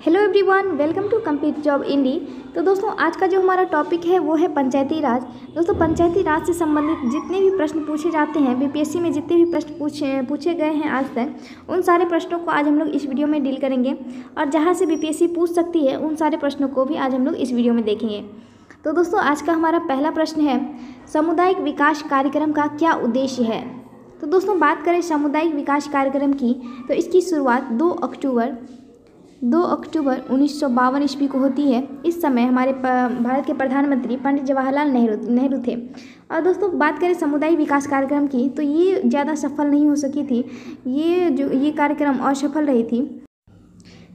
Hello everyone, welcome to compete job indie. तो दोस्तों, आज का जो हमारा टॉपिक है वो है पंचायती राज। दोस्तों, पंचायती राज से संबंधित जितने भी प्रश्न पूछे जाते हैं बीपीएससी में, जितने भी प्रश्न पूछे गए हैं आज तक, उन सारे प्रश्नों को आज हम लोग इस वीडियो में डील करेंगे। और जहां से बीपीएससी पूछ सकती है उन सारे प्रश्नों को भी आज हम लोग इस वीडियो में देखेंगे। तो दोस्तों, आज का हमारा पहला प्रश्न है, सामुदायिक विकास कार्यक्रम का क्या उद्देश्य है। तो दोस्तों, बात करें सामुदायिक विकास कार्यक्रम की, तो इसकी शुरुआत 2 अक्टूबर 1952 ईस्वी को होती है। इस समय हमारे भारत के प्रधानमंत्री पंडित जवाहरलाल नेहरू थे। और दोस्तों, बात करें सामुदायिक विकास कार्यक्रम की, तो ये ज़्यादा सफल नहीं हो सकी थी। ये कार्यक्रम असफल रही थी।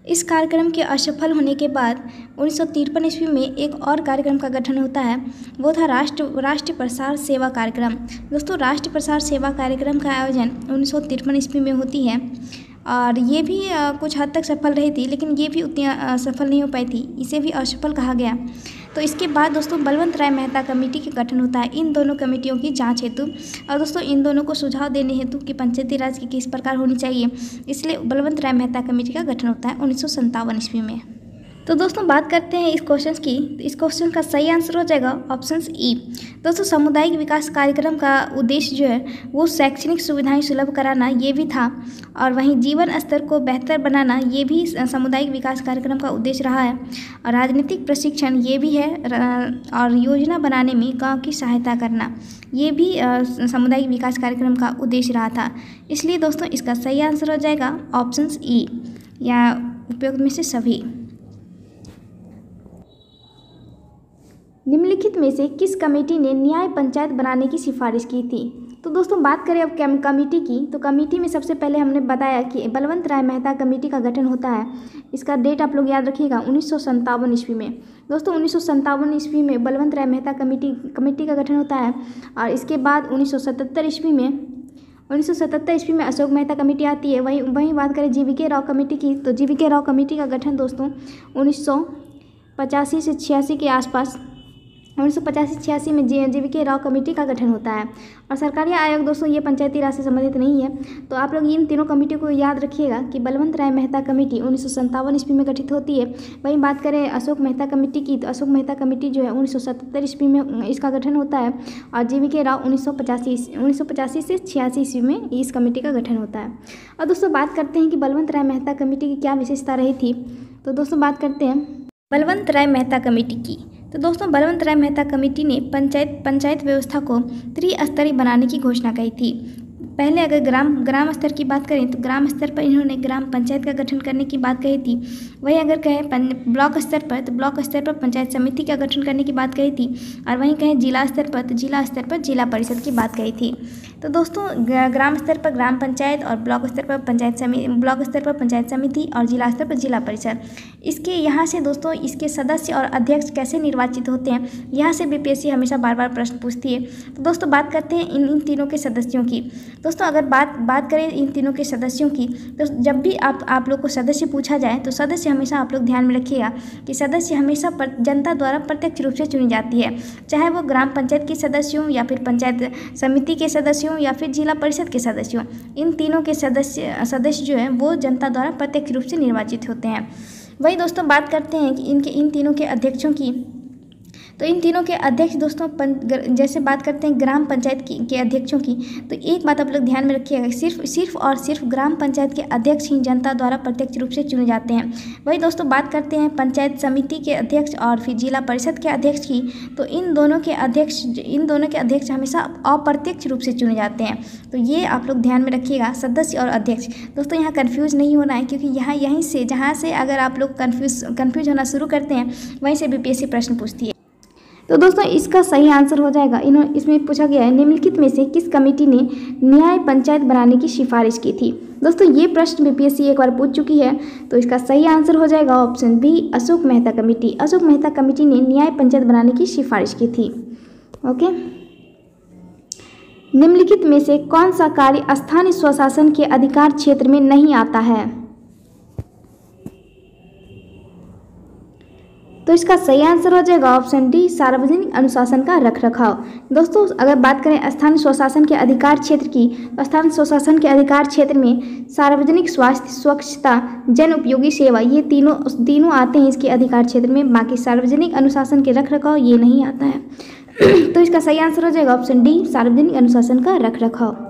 इस कार्यक्रम के असफल होने के बाद 1953 ईस्वी में एक और कार्यक्रम का गठन होता है, वो था राष्ट्रीय प्रसार सेवा कार्यक्रम। दोस्तों, राष्ट्रीय प्रसार सेवा कार्यक्रम का आयोजन 1953 ईस्वी में होती है और ये भी कुछ हद तक सफल रही थी, लेकिन ये भी उतनी सफल नहीं हो पाई थी, इसे भी असफल कहा गया। तो इसके बाद दोस्तों बलवंत राय मेहता कमेटी का गठन होता है इन दोनों कमेटियों की जांच हेतु। और दोस्तों, इन दोनों को सुझाव देने हेतु कि पंचायती राज की किस प्रकार होनी चाहिए, इसलिए बलवंत राय मेहता कमेटी का गठन होता है 1957 ईस्वी में। तो दोस्तों, बात करते हैं इस क्वेश्चन की। इस क्वेश्चन का सही आंसर हो जाएगा ऑप्शन ई। दोस्तों, सामुदायिक विकास कार्यक्रम का उद्देश्य जो है वो शैक्षणिक सुविधाएं सुलभ कराना ये भी था, और वहीं जीवन स्तर को बेहतर बनाना ये भी सामुदायिक विकास कार्यक्रम का उद्देश्य रहा है। और राजनीतिक प्रशिक्षण ये भी है, और योजना बनाने में गाँव की सहायता करना ये भी सामुदायिक विकास कार्यक्रम का उद्देश्य रहा था। इसलिए दोस्तों, इसका सही आंसर हो जाएगा ऑप्शन ई, या उपयुक्त में से सभी। निम्नलिखित में से किस कमेटी ने न्याय पंचायत बनाने की सिफारिश की थी। तो दोस्तों, बात करें अब कमेटी की, तो कमेटी में सबसे पहले हमने बताया कि बलवंत राय मेहता कमेटी का गठन होता है। इसका डेट आप लोग याद रखिएगा, 1957 ईस्वी में। दोस्तों, 1957 ईस्वी में बलवंत राय मेहता कमेटी का गठन होता है। और इसके बाद 1977 ईस्वी में अशोक मेहता कमेटी आती है। वहीं बात करें जीवीके राव कमेटी की, तो जीवीके राव कमेटी का गठन दोस्तों 1985 से 86 के आसपास, 1985-86 में जीवीके राव कमेटी का गठन होता है। और सरकारी आयोग दोस्तों ये पंचायती राज से संबंधित नहीं है। तो आप लोग इन तीनों कमेटियों को याद रखिएगा कि बलवंत राय मेहता कमेटी 1957 ईस्वी में गठित होती है। वहीं बात करें अशोक मेहता कमेटी की, तो अशोक मेहता कमेटी जो है 1977 ईस्वी में इसका गठन होता है। और जीवीके राव 1985 से 86 ईस्वी में इस कमेटी का गठन होता है। और दोस्तों, बात करते हैं कि बलवंत राय मेहता कमेटी की क्या विशेषता रही थी। तो दोस्तों, बात करते हैं बलवंत राय मेहता कमेटी की। तो दोस्तों, बलवंत राय मेहता कमेटी ने पंचायत व्यवस्था को त्रिस्तरीय बनाने की घोषणा की थी। पहले अगर ग्राम स्तर की बात करें तो ग्राम स्तर पर इन्होंने ग्राम पंचायत का गठन करने की बात कही थी। वहीं अगर कहें ब्लॉक स्तर पर, तो ब्लॉक स्तर पर पंचायत समिति का गठन करने की बात कही थी। और वहीं कहें जिला स्तर पर, तो जिला स्तर पर जिला परिषद की बात कही थी। तो दोस्तों, ग्राम स्तर पर ग्राम पंचायत और ब्लॉक स्तर पर पंचायत समिति और जिला स्तर पर जिला परिषद। इसके यहाँ से दोस्तों इसके सदस्य और अध्यक्ष कैसे निर्वाचित होते हैं, यहाँ से बीपीएससी हमेशा बार बार प्रश्न पूछती है। तो दोस्तों, बात करते हैं इन तीनों के सदस्यों की। दोस्तों, अगर बात करें इन तीनों के सदस्यों की, तो जब भी आप लोग को सदस्य पूछा जाए तो सदस्य हमेशा आप लोग ध्यान में रखिएगा कि सदस्य हमेशा जनता द्वारा प्रत्यक्ष रूप से चुनी जाती है, चाहे वो ग्राम पंचायत के सदस्य हों या फिर पंचायत समिति के सदस्य हों या फिर जिला परिषद के सदस्य हों। इन तीनों के सदस्य जो हैं वो जनता द्वारा प्रत्यक्ष रूप से निर्वाचित होते हैं। वही दोस्तों, बात करते हैं कि इन तीनों के अध्यक्षों की। तो इन तीनों के अध्यक्ष दोस्तों जैसे बात करते हैं ग्राम पंचायत के अध्यक्षों की, तो एक बात आप लोग ध्यान में रखिएगा, सिर्फ ग्राम पंचायत के अध्यक्ष ही जनता द्वारा प्रत्यक्ष रूप से चुने जाते हैं। वही दोस्तों, बात करते हैं पंचायत समिति के अध्यक्ष और फिर जिला परिषद के अध्यक्ष की, तो इन दोनों के अध्यक्ष हमेशा अप्रत्यक्ष रूप से चुने जाते हैं। तो ये आप लोग ध्यान में रखिएगा, सदस्य और अध्यक्ष। दोस्तों, यहाँ कन्फ्यूज़ नहीं होना है, क्योंकि यहीं से जहाँ से अगर आप लोग कन्फ्यूज होना शुरू करते हैं वहीं से बीपीएससी प्रश्न पूछती है। तो दोस्तों, इसका सही आंसर हो जाएगा, इसमें पूछा गया है निम्नलिखित में से किस कमेटी ने न्याय पंचायत बनाने की सिफारिश की थी। दोस्तों, ये प्रश्न बीपीएससी एक बार पूछ चुकी है। तो इसका सही आंसर हो जाएगा option B, Ashok Mehta committee. Ashok Mehta committee ने न्याय पंचायत बनाने की सिफारिश की थी। ओके। निम्नलिखित में से कौन सा कार्य स्थानीय स्वशासन के अधिकार क्षेत्र में नहीं आता है। तो इसका सही आंसर हो जाएगा ऑप्शन डी, सार्वजनिक अनुशासन का रखरखाव। दोस्तों अगर बात करें स्थानीय स्वशासन के अधिकार क्षेत्र की, तो स्थानीय स्वशासन के अधिकार क्षेत्र में सार्वजनिक स्वास्थ्य, स्वच्छता, जन उपयोगी सेवा, ये तीनों आते हैं इसके अधिकार क्षेत्र में। बाकी सार्वजनिक अनुशासन के रखरखाव ये नहीं आता है। तो इसका सही आंसर हो जाएगा ऑप्शन डी, सार्वजनिक अनुशासन का रखरखाव।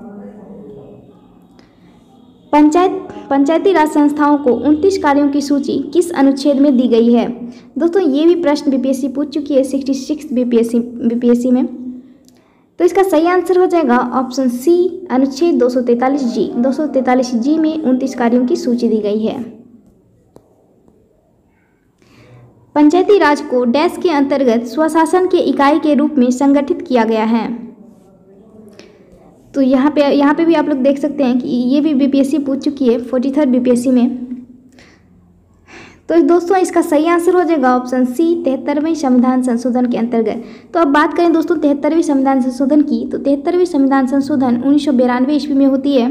पंचायती राज संस्थाओं को 29 कार्यों की सूची किस अनुच्छेद में दी गई है? दोस्तों ये भी प्रश्न बीपीएससी पूछ चुकी है 66 बीपीएससी में। तो इसका सही आंसर हो जाएगा ऑप्शन सी, अनुच्छेद 243G। 243G में 29 कार्यों की सूची दी गई है। पंचायती राज को डैश के अंतर्गत स्वशासन के इकाई के रूप में संगठित किया गया है। तो यहाँ पे भी आप लोग देख सकते हैं कि ये भी बीपीएससी पूछ चुकी है 43rd बीपीएससी में। तो दोस्तों इसका सही आंसर हो जाएगा ऑप्शन सी, 73वें संविधान संशोधन के अंतर्गत। तो अब बात करें दोस्तों 73वें संविधान संशोधन की, तो 73वें संविधान संशोधन 1992 ईस्वी में होती है।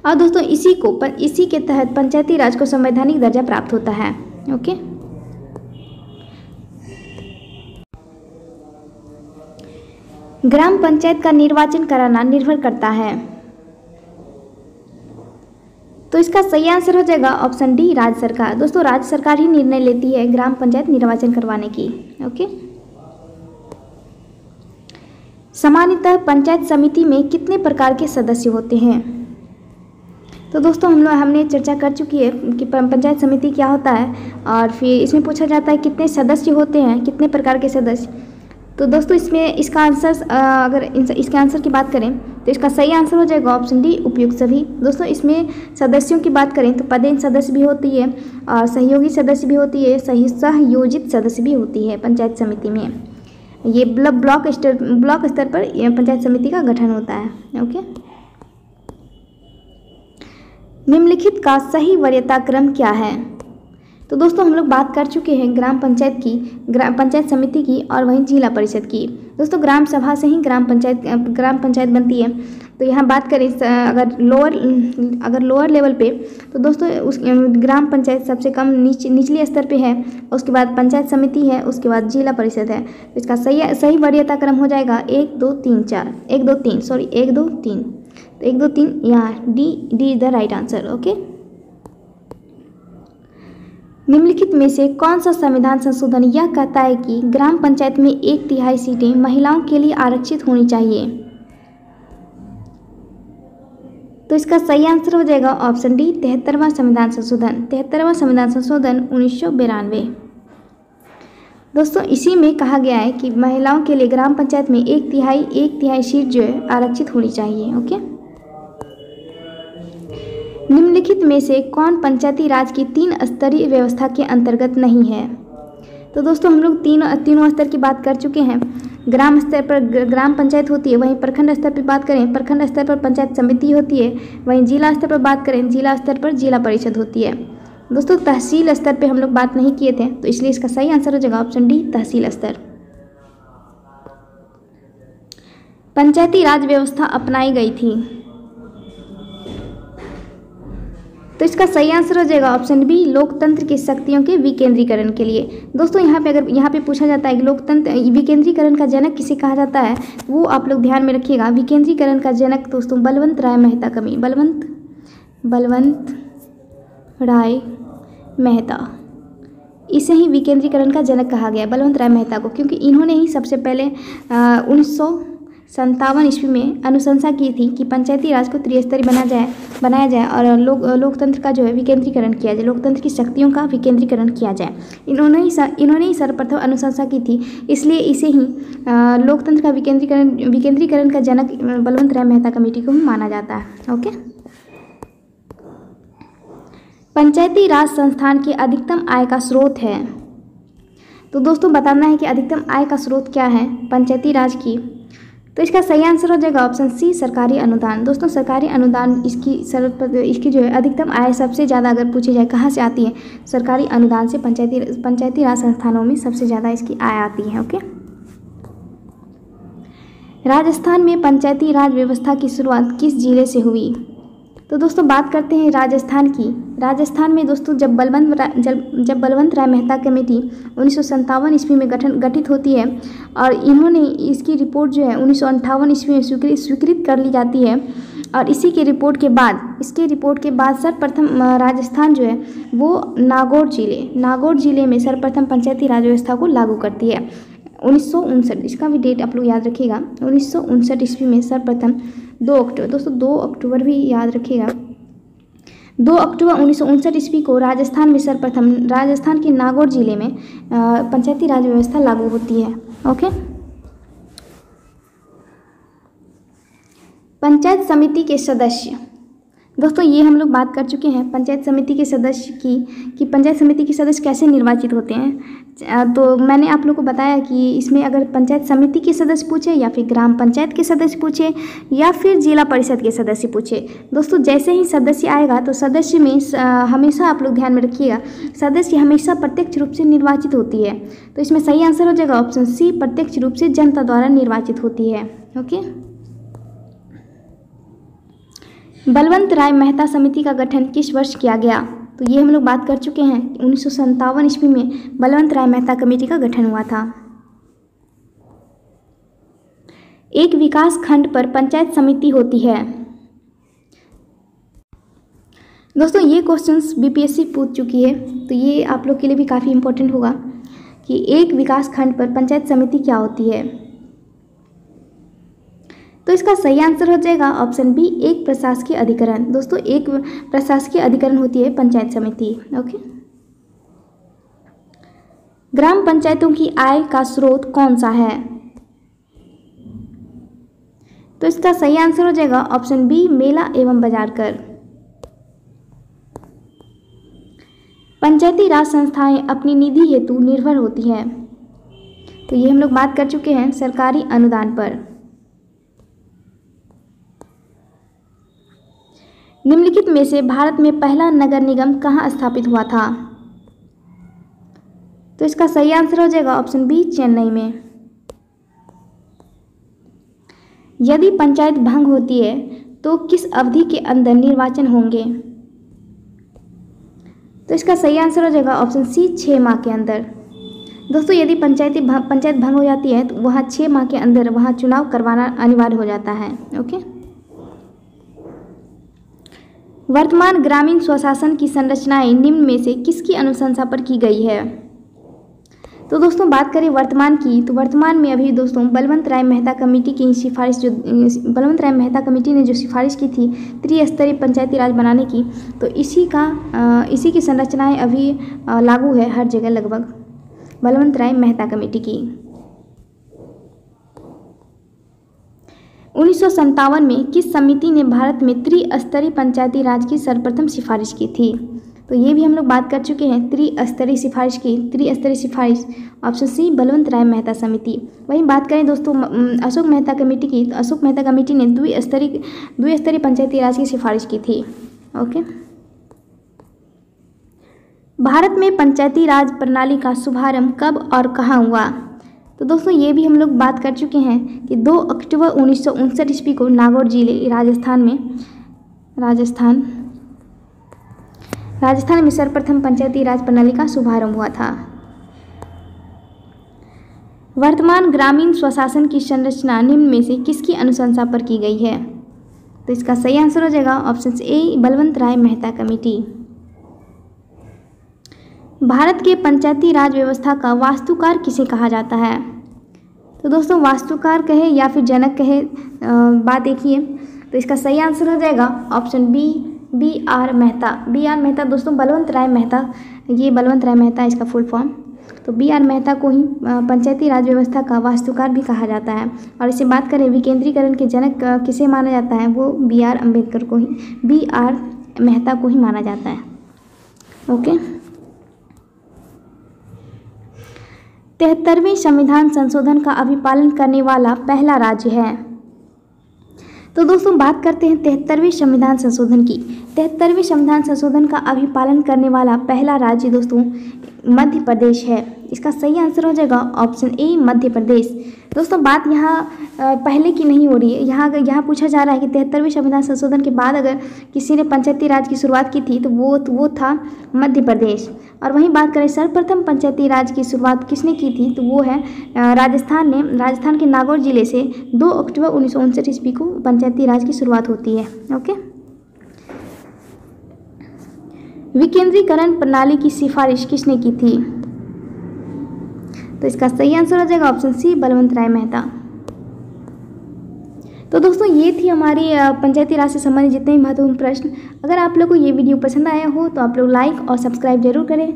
और दोस्तों इसी के तहत पंचायती राज को संवैधानिक दर्जा प्राप्त होता है। ओके, ग्राम पंचायत का निर्वाचन कराना निर्भर करता है। तो इसका सही आंसर हो जाएगा ऑप्शन डी, राज्य सरकार। दोस्तों राज्य सरकार ही निर्णय लेती है ग्राम पंचायत निर्वाचन करवाने की। ओके, सामान्यतः पंचायत समिति में कितने प्रकार के सदस्य होते हैं? तो दोस्तों हमने चर्चा कर चुकी है कि पंचायत समिति क्या होता है, और फिर इसमें पूछा जाता है कितने सदस्य होते हैं, कितने प्रकार के सदस्य। तो दोस्तों इसका आंसर अगर इसके आंसर की बात करें तो इसका सही आंसर हो जाएगा ऑप्शन डी, उपयुक्त सभी। दोस्तों इसमें सदस्यों की बात करें तो पदेन सदस्य भी होती है, और सहयोगी सदस्य भी होती है, सहयोजित सदस्य भी होती है पंचायत समिति में। ये ब्लॉक स्तर पर पंचायत समिति का गठन होता है। ओके, निम्नलिखित का सही वरीयता क्रम क्या है? तो दोस्तों हम लोग बात कर चुके हैं ग्राम पंचायत समिति की और वहीं जिला परिषद की। दोस्तों ग्राम सभा से ही ग्राम पंचायत बनती है। तो यहाँ बात करें अगर लोअर लेवल पे, तो दोस्तों उस ग्राम पंचायत सबसे कम निचले स्तर पे है, उसके बाद पंचायत समिति है, उसके बाद जिला परिषद है। तो इसका सही वरीयता क्रम हो जाएगा 1 2 3 4 1 2 3 सॉरी 1 2 3। तो 1 2 3 यहाँ D is the right answer. Okay, निम्नलिखित में से कौन सा संविधान संशोधन यह कहता है कि ग्राम पंचायत में 1/3 सीटें महिलाओं के लिए आरक्षित होनी चाहिए? तो इसका सही आंसर हो जाएगा ऑप्शन डी, 73वां संविधान संशोधन। 73वां संविधान संशोधन 1992। दोस्तों इसी में कहा गया है कि महिलाओं के लिए ग्राम पंचायत में 1/3 सीट जो है आरक्षित होनी चाहिए। ओके, निम्नलिखित में से कौन पंचायती राज की 3 स्तरीय व्यवस्था के अंतर्गत नहीं है? तो दोस्तों हम लोग तीनों स्तर की बात कर चुके हैं। ग्राम स्तर पर ग्राम पंचायत होती है, वहीं प्रखंड स्तर पर बात करें प्रखंड स्तर पर पंचायत समिति होती है, वहीं जिला स्तर पर बात करें जिला स्तर पर जिला परिषद होती है। दोस्तों तहसील स्तर पर हम लोग बात नहीं किए थे, तो इसलिए इसका सही आंसर हो जाएगा ऑप्शन डी, तहसील स्तर। पंचायती राज व्यवस्था अपनाई गई थी, तो इसका सही आंसर हो जाएगा ऑप्शन बी, लोकतंत्र की शक्तियों के विकेंद्रीकरण के लिए। दोस्तों यहाँ पे पूछा जाता है कि लोकतंत्र विकेंद्रीकरण का जनक किसे कहा जाता है, वो आप लोग ध्यान में रखिएगा। विकेंद्रीकरण का जनक दोस्तों बलवंत राय मेहता कवि, बलवंत राय मेहता, इसे ही विकेंद्रीकरण का जनक कहा गया बलवंत राय मेहता को, क्योंकि इन्होंने ही सबसे पहले 1957 ईस्वी में अनुशंसा की थी कि पंचायती राज को त्रिस्तरीय बनाया जाए और लोकतंत्र का जो है विकेंद्रीकरण किया जाए, लोकतंत्र की शक्तियों का विकेंद्रीकरण किया जाए। इन्होंने ही सर्वप्रथम अनुशंसा की थी, इसलिए इसे ही लोकतंत्र का विकेंद्रीकरण का जनक बलवंत राय मेहता कमेटी को ही माना जाता है। ओके, पंचायती राज संस्थान के अधिकतम आय का स्रोत है। तो दोस्तों बताना है कि अधिकतम आय का स्रोत क्या है पंचायती राज की। तो इसका सही आंसर हो जाएगा ऑप्शन सी, सरकारी अनुदान। दोस्तों सरकारी अनुदान इसकी जो है अधिकतम आय सबसे ज़्यादा अगर पूछी जाए कहाँ से आती है, सरकारी अनुदान से पंचायती राज संस्थानों में सबसे ज़्यादा इसकी आय आती है। ओके, राजस्थान में पंचायती राज व्यवस्था की शुरुआत किस जिले से हुई? तो दोस्तों बात करते हैं राजस्थान की। राजस्थान में दोस्तों जब बलवंत राय मेहता कमेटी 1957 ईस्वी में गठित होती है और इन्होंने इसकी रिपोर्ट जो है 1958 ईस्वी में स्वीकृत कर ली जाती है। और इसके रिपोर्ट के बाद सर्वप्रथम राजस्थान जो है वो नागौर जिले में सर्वप्रथम पंचायती राज व्यवस्था को लागू करती है 1959। इसका भी डेट आप लोग याद रखिएगा, 1959 ईस्वी में सर्वप्रथम 2 अक्टूबर, दोस्तों 2 अक्टूबर भी याद रखिएगा, 2 अक्टूबर 1959 ईस्वी को राजस्थान के नागौर जिले में पंचायती राज व्यवस्था लागू होती है। ओके, पंचायत समिति के सदस्य, दोस्तों ये हम लोग बात कर चुके हैं पंचायत समिति के सदस्य की कि पंचायत समिति के सदस्य कैसे निर्वाचित होते हैं। तो मैंने आप लोग को बताया कि इसमें अगर पंचायत समिति के सदस्य पूछे या फिर ग्राम पंचायत के सदस्य पूछे या फिर जिला परिषद के सदस्य पूछे, दोस्तों जैसे ही सदस्य आएगा तो सदस्य में हमेशा आप लोग ध्यान में रखिएगा, सदस्य हमेशा प्रत्यक्ष रूप से निर्वाचित होती है। तो इसमें सही आंसर हो जाएगा ऑप्शन सी, प्रत्यक्ष रूप से जनता द्वारा निर्वाचित होती है। ओके, बलवंत राय मेहता समिति का गठन किस वर्ष किया गया? तो ये हम लोग बात कर चुके हैं, 1957 ईस्वी में बलवंत राय मेहता कमेटी का गठन हुआ था। एक विकास खंड पर पंचायत समिति होती है। दोस्तों ये क्वेश्चंस बीपीएससी पूछ चुकी है, तो ये आप लोग के लिए भी काफ़ी इंपॉर्टेंट होगा कि एक विकास खंड पर पंचायत समिति क्या होती है। तो इसका सही आंसर हो जाएगा ऑप्शन बी, एक प्रशासकीय अधिकरण। दोस्तों एक प्रशासकीय अधिकरण होती है पंचायत समिति। ओके, ग्राम पंचायतों की आय का स्रोत कौन सा है? तो इसका सही आंसर हो जाएगा ऑप्शन बी, मेला एवं बाजार कर। पंचायती राज संस्थाएं अपनी निधि हेतु निर्भर होती हैं। तो ये हम लोग बात कर चुके हैं सरकारी अनुदान पर। निम्नलिखित में से भारत में पहला नगर निगम कहाँ स्थापित हुआ था? तो इसका सही आंसर हो जाएगा ऑप्शन बी, चेन्नई में। यदि पंचायत भंग होती है तो किस अवधि के अंदर निर्वाचन होंगे? तो इसका सही आंसर हो जाएगा ऑप्शन सी, 6 माह के अंदर। दोस्तों यदि पंचायत भंग हो जाती है तो वहाँ 6 माह के अंदर वहाँ चुनाव करवाना अनिवार्य हो जाता है। ओके, वर्तमान ग्रामीण स्वशासन की संरचनाएं निम्न में से किसकी अनुशंसा पर की गई है? तो दोस्तों बात करें वर्तमान की, तो वर्तमान में अभी दोस्तों बलवंत राय मेहता कमेटी की सिफारिश बलवंत राय मेहता कमेटी ने जो सिफारिश की थी त्रिस्तरीय पंचायती राज बनाने की, तो इसी की संरचनाएं अभी लागू है हर जगह लगभग, बलवंत राय मेहता कमेटी की। 1957 में किस समिति ने भारत में त्रिस्तरीय पंचायती राज की सर्वप्रथम सिफारिश की थी? तो ये भी हम लोग बात कर चुके हैं त्रिस्तरीय सिफारिश ऑप्शन सी, बलवंत राय मेहता समिति। वहीं बात करें दोस्तों अशोक मेहता कमेटी की, तो अशोक मेहता कमेटी ने द्विस्तरीय पंचायती राज की सिफारिश की थी। ओके, भारत में पंचायती राज प्रणाली का शुभारंभ कब और कहाँ हुआ? तो दोस्तों ये भी हम लोग बात कर चुके हैं कि 2 अक्टूबर 1959 ईस्वी को नागौर जिले राजस्थान में सर्वप्रथम पंचायती राज प्रणाली का शुभारंभ हुआ था। वर्तमान ग्रामीण स्वशासन की संरचना निम्न में से किसकी अनुशंसा पर की गई है? तो इसका सही आंसर हो जाएगा option A, Balwant Rai Mehta committee. Bharat के पंचायती राज व्यवस्था का वास्तुकार किसे कहा जाता है? तो दोस्तों वास्तुकार कहे या फिर जनक कहे, बात एक ही है। तो इसका सही आंसर हो जाएगा ऑप्शन बी आर मेहता। दोस्तों बलवंत राय मेहता, ये बलवंत राय मेहता इसका फुल फॉर्म। तो बी आर मेहता को ही पंचायती राज व्यवस्था का वास्तुकार भी कहा जाता है। और इसे बात करें विकेंद्रीकरण के जनक किसे माना जाता है, वो बी आर मेहता को ही माना जाता है। ओके, 73वें संविधान संशोधन का अभिपालन करने वाला पहला राज्य है। तो दोस्तों बात करते हैं 73वें संविधान संशोधन की। 73वें संविधान संशोधन का अभी पालन करने वाला पहला राज्य दोस्तों मध्य प्रदेश है। इसका सही आंसर हो जाएगा ऑप्शन ए मध्य प्रदेश। दोस्तों बात यहाँ पहले की नहीं हो रही है, यहाँ पूछा जा रहा है कि 73वें संविधान संशोधन के बाद अगर किसी ने पंचायती राज की शुरुआत की थी तो वो था मध्य प्रदेश। और वहीं बात करें सर्वप्रथम पंचायती राज की शुरुआत किसने की थी तो वो है राजस्थान के नागौर जिले से 2 अक्टूबर 1959 ईस्वी को पंचायती राज की शुरुआत होती है। ओके, विकेंद्रीकरण प्रणाली की सिफारिश किसने की थी तो इसका सही आंसर हो जाएगा ऑप्शन सी बलवंत राय मेहता। तो दोस्तों ये थी हमारी पंचायती राज से संबंधित जितने भी महत्वपूर्ण प्रश्न। अगर आप लोग को ये वीडियो पसंद आया हो तो आप लोग लाइक और सब्सक्राइब जरूर करें।